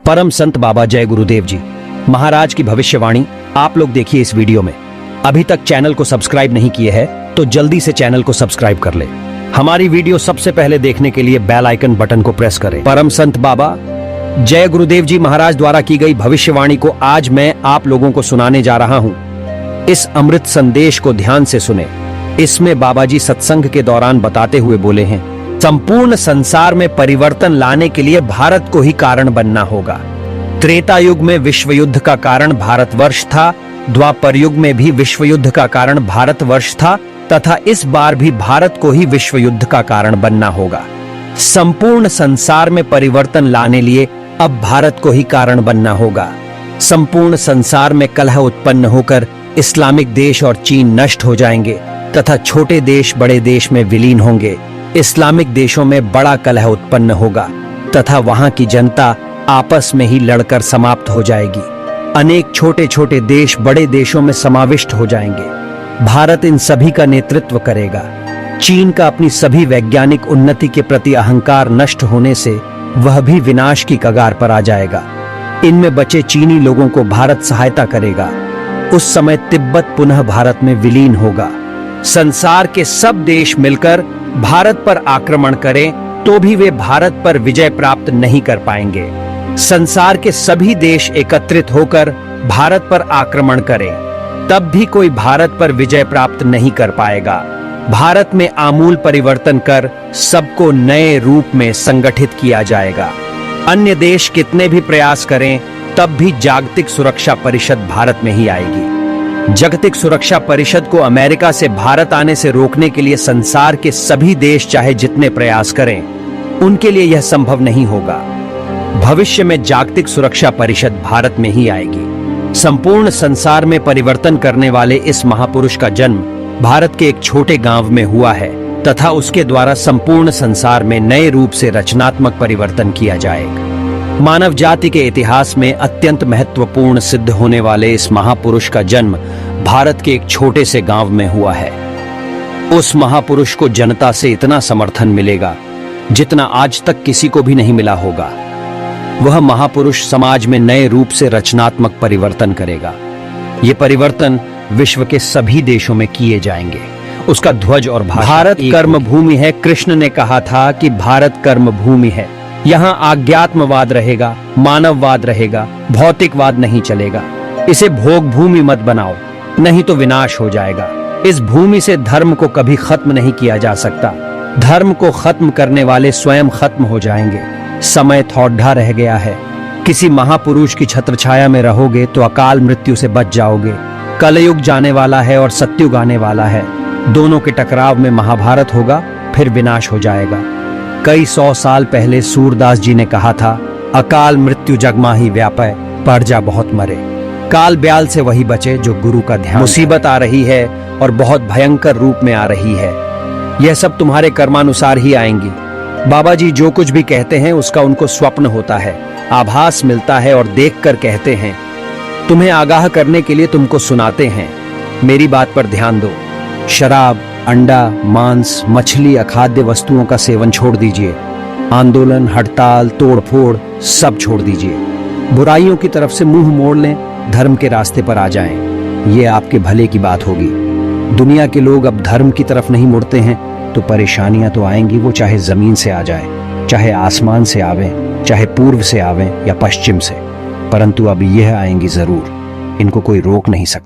परम संत बाबा जय गुरुदेव जी महाराज की भविष्यवाणी आप लोग देखिए इस वीडियो में। अभी तक चैनल को सब्सक्राइब नहीं किए हैं तो जल्दी से चैनल को सब्सक्राइब कर ले। हमारी वीडियो सबसे पहले देखने के लिए बेल आइकन बटन को प्रेस करें। परम संत बाबा जय गुरुदेव जी महाराज द्वारा की गई भविष्यवाणी को आज मैं आप लोगों को सुनाने जा रहा हूं। इस अमृत संदेश को ध्यान से सुने। इसमें बाबा जी सत्संग के दौरान बताते हुए बोले हैं, संपूर्ण संसार में परिवर्तन लाने के लिए भारत को ही कारण बनना होगा। त्रेता युग में विश्व युद्ध का कारण भारतवर्ष था, द्वापर युग में भी विश्व युद्ध का कारण भारतवर्ष था तथा इस बार भी भारत को ही विश्व युद्ध का कारण बनना होगा। संपूर्ण संसार में परिवर्तन लाने लिए अब भारत को ही कारण बनना होगा। संपूर्ण संसार में कलह उत्पन्न होकर इस्लामिक देश और चीन नष्ट हो जाएंगे तथा छोटे देश बड़े देश में विलीन होंगे। इस्लामिक देशों में बड़ा कलह उत्पन्न होगा तथा वहां की जनता आपस में ही लड़कर समाप्त हो जाएगी। अनेक छोटे छोटे देश बड़े देशों में समाविष्ट हो जाएंगे। भारत इन सभी का नेतृत्व करेगा। चीन का अपनी सभी वैज्ञानिक उन्नति के प्रति अहंकार नष्ट होने से वह भी विनाश की कगार पर आ जाएगा। इनमें बचे चीनी लोगों को भारत सहायता करेगा। उस समय तिब्बत पुनः भारत में विलीन होगा। संसार के सब देश मिलकर भारत पर आक्रमण करें तो भी वे भारत पर विजय प्राप्त नहीं कर पाएंगे। संसार के सभी देश एकत्रित होकर भारत पर आक्रमण करें तब भी कोई भारत पर विजय प्राप्त नहीं कर पाएगा। भारत में आमूल परिवर्तन कर सबको नए रूप में संगठित किया जाएगा। अन्य देश कितने भी प्रयास करें तब भी जागतिक सुरक्षा परिषद भारत में ही आएगी। जागतिक सुरक्षा परिषद को अमेरिका से भारत आने से रोकने के लिए संसार के सभी देश चाहे जितने प्रयास करें उनके लिए यह संभव नहीं होगा। भविष्य में जागतिक सुरक्षा परिषद भारत में ही आएगी। संपूर्ण संसार में परिवर्तन करने वाले इस महापुरुष का जन्म भारत के एक छोटे गांव में हुआ है तथा उसके द्वारा संपूर्ण संसार में नए रूप से रचनात्मक परिवर्तन किया जाएगा। मानव जाति के इतिहास में अत्यंत महत्वपूर्ण सिद्ध होने वाले इस महापुरुष का जन्म भारत के एक छोटे से गांव में हुआ है। उस महापुरुष को जनता से इतना समर्थन मिलेगा जितना आज तक किसी को भी नहीं मिला होगा। वह महापुरुष समाज में नए रूप से रचनात्मक परिवर्तन करेगा। ये परिवर्तन विश्व के सभी देशों में किए जाएंगे। उसका ध्वज और भारत कर्म भूमि है। कृष्ण ने कहा था कि भारत कर्म भूमि है। यहाँ आज्ञात्मवाद रहेगा, मानववाद रहेगा, भौतिकवाद नहीं चलेगा। इसे भोग भूमि मत बनाओ, नहीं तो विनाश हो जाएगा। इस भूमि से धर्म को कभी खत्म नहीं किया जा सकता। धर्म को खत्म करने वाले स्वयं खत्म हो जाएंगे। समय थोड़ा रह गया है। किसी महापुरुष की छत्रछाया में रहोगे तो अकाल मृत्यु से बच जाओगे। कलयुग जाने वाला है और सत्युग आने वाला है। दोनों के टकराव में महाभारत होगा, फिर विनाश हो जाएगा। कई 100 साल पहले सूरदास जी ने कहा था, अकाल मृत्यु जगमाही व्यापय, परजा बहुत मरे। काल ब्याल से वही बचे जो गुरु का ध्यान। मुसीबत आ रही है और बहुत भयंकर रूप में आ रही है। यह सब तुम्हारे कर्मानुसार ही आएंगी। बाबा जी जो कुछ भी कहते हैं उसका उनको स्वप्न होता है, आभास मिलता है और देखकर कहते हैं। तुम्हें आगाह करने के लिए तुमको सुनाते हैं। मेरी बात पर ध्यान दो। शराब, अंडा, मांस, मछली, अखाद्य वस्तुओं का सेवन छोड़ दीजिए। आंदोलन, हड़ताल, तोड़फोड़ सब छोड़ दीजिए। बुराइयों की तरफ से मुंह मोड़ लें, धर्म के रास्ते पर आ जाएं। ये आपके भले की बात होगी। दुनिया के लोग अब धर्म की तरफ नहीं मुड़ते हैं तो परेशानियां तो आएंगी, वो चाहे जमीन से आ जाए, चाहे आसमान से आवे, चाहे पूर्व से आवे या पश्चिम से, परंतु अब यह आएंगी जरूर। इनको कोई रोक नहीं सकता।